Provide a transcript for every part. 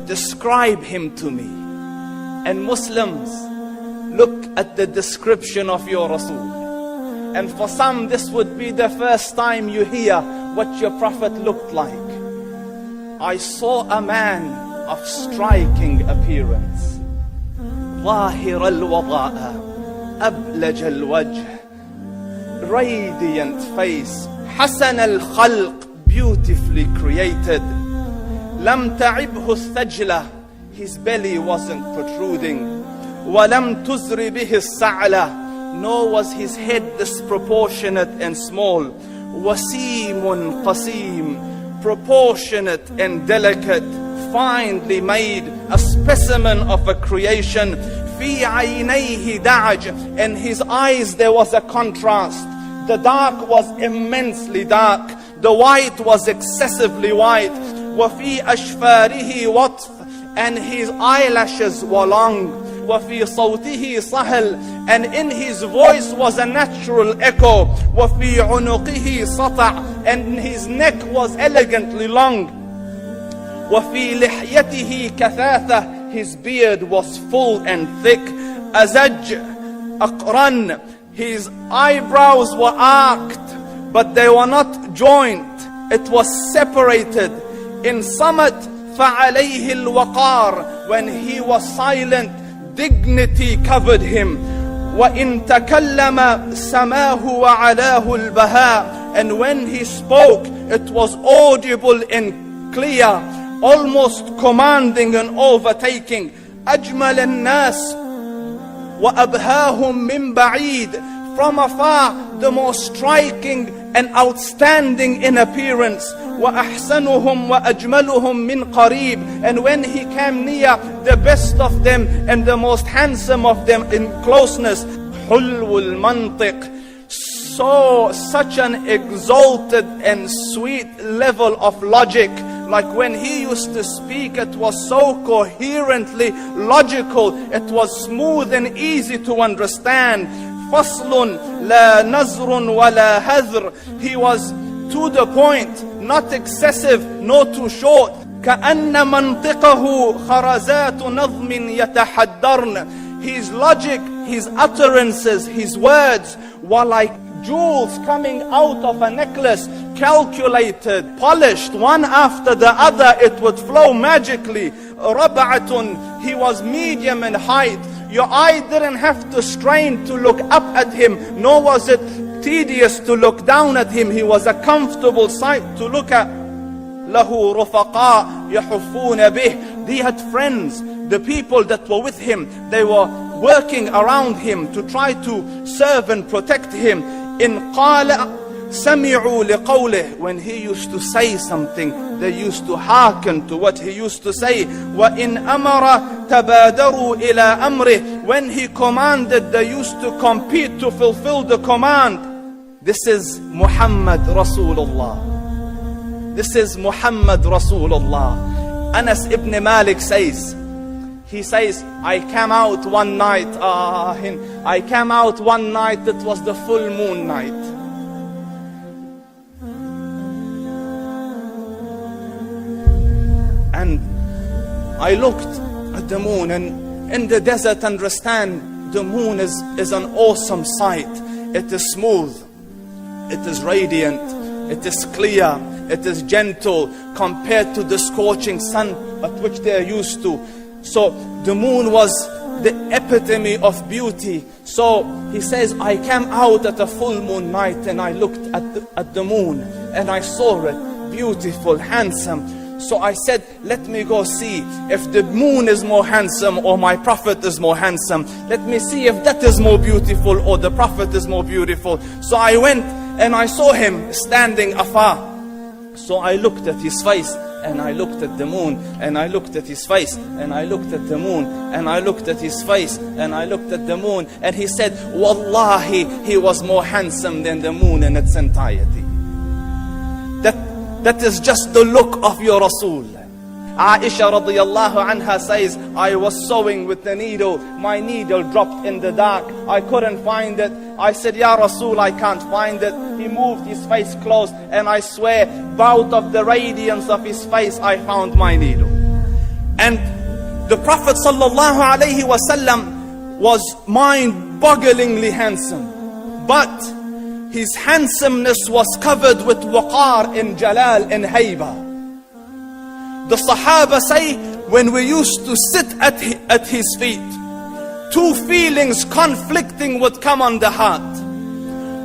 describe him to me. And Muslims, look at the description of your Rasul. And for some, this would be the first time you hear what your Prophet looked like. I saw a man of striking appearance. ظاهر الوضاء أبلج الوجه, radiant face, حسن الخلق, beautifully created. لم تعبه الثجلة, his belly wasn't protruding. وَلَمْ تُزْرِ بِهِ السَّعْلَةِ, nor was his head disproportionate and small. وَسِيمٌ قَسِيم, proportionate and delicate, finely made, a specimen of a creation. فِي عَيْنَيْهِ دَعَجْ, in his eyes there was a contrast. The dark was immensely dark, the white was excessively white. وَفِي أَشْفَارِهِ وَطْفٌ, and his eyelashes were long. وَفِي صَوْتِهِ صَهْل, and in his voice was a natural echo. وَفِي عُنُقِهِ سَطَعٌ, and his neck was elegantly long. وَفِي لِحْيَتِهِ كَثَاثَةٌ, his beard was full and thick. أَزَجْ أَقْرَنٌ, his eyebrows were arched, but they were not joined. It was separated. In summit, فَعَلَيْهِ الْوَقَارِ, when he was silent, dignity covered him. وَإِن تَكَلَّمَ سَمَاهُ وَعَلَاهُ الْبَهَاءِ, and when he spoke, it was audible and clear, almost commanding and overtaking. أَجْمَلَ النَّاسِ وَأَبْهَاهُمْ مِنْ بَعِيدٍ, from afar, the most striking and outstanding in appearance. وَأَحْسَنُهُمْ وَأَجْمَلُهُمْ مِنْ قَرِيبٍ, and when he came near, the best of them and the most handsome of them in closeness. حُلْوُ الْمَنْطِقِ, such an exalted and sweet level of logic. Like when he used to speak, it was so coherently logical, it was smooth and easy to understand. فَصْلٌ لَا نَزْرٌ وَلَا هَذْرٌ, he was to the point, not excessive, nor too short. كَأَنَّ مَنْطِقَهُ خَرَزَاتُ نَظْمٍ يَتَحَدَّرْنَ, his logic, his utterances, his words were like jewels coming out of a necklace, calculated, polished, one after the other, it would flow magically. رَبْعَةٌ, he was medium in height. Your eye didn't have to strain to look up at him, nor was it tedious to look down at him. He was a comfortable sight to look at. لَهُ رُفَقَاء يَحُفُّونَ بِهِ, he had friends, the people that were with him, they were working around him to try to serve and protect him. إِنْ قَالَ سَمِعُوا لِقَوْلِهِ, when he used to say something, they used to hearken to what he used to say. وَإِنْ أَمَرَ تَبَادَرُوا إِلَىٰ أَمْرِهِ, when he commanded, they used to compete to fulfill the command. This is Muhammad Rasulullah. This is Muhammad Rasulullah. Anas ibn Malik says, he says, I came out one night, it was the full moon night. And I looked at the moon, and in the desert, understand, the moon is an awesome sight. It is smooth, it is radiant, it is clear, it is gentle compared to the scorching sun at which they are used to. So the moon was the epitome of beauty. So he says, I came out at a full moon night and I looked at the moon and I saw it, beautiful, handsome. So I said, let me go see if the moon is more handsome or my Prophet is more handsome. Let me see if that is more beautiful or the Prophet is more beautiful. So I went and I saw him standing afar. So I looked at his face and I looked at the moon, and I looked at his face and I looked at the moon, and I looked at his face and I looked at the moon. And he said, Wallahi, he was more handsome than the moon in its entirety. That is just the look of your Rasul. Aisha radiyallahu anha says, I was sewing with the needle. My needle dropped in the dark. I couldn't find it. I said, Ya Rasul, I can't find it. He moved his face close, and I swear, out of the radiance of his face, I found my needle. And the Prophet sallallahu alaihi wasallam was mind-bogglingly handsome, but his handsomeness was covered with waqar and jalal and hayba. The Sahaba say, when we used to sit at his feet, two feelings conflicting would come on the heart.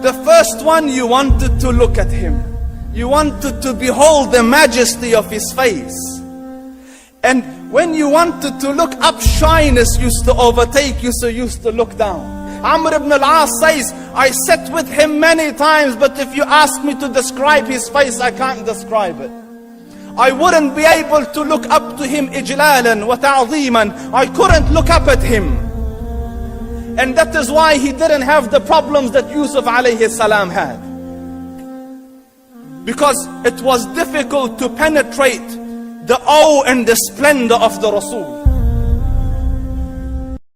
The first one, you wanted to look at him. You wanted to behold the majesty of his face. And when you wanted to look up, shyness used to overtake you, so you used to look down. Amr ibn al-As says, I sat with him many times, but if you ask me to describe his face, I can't describe it. I wouldn't be able to look up to him ijlalan wa ta'zeeman. I couldn't look up at him. And that is why he didn't have the problems that Yusuf alayhi salam had. Because it was difficult to penetrate the awe and the splendor of the Rasul.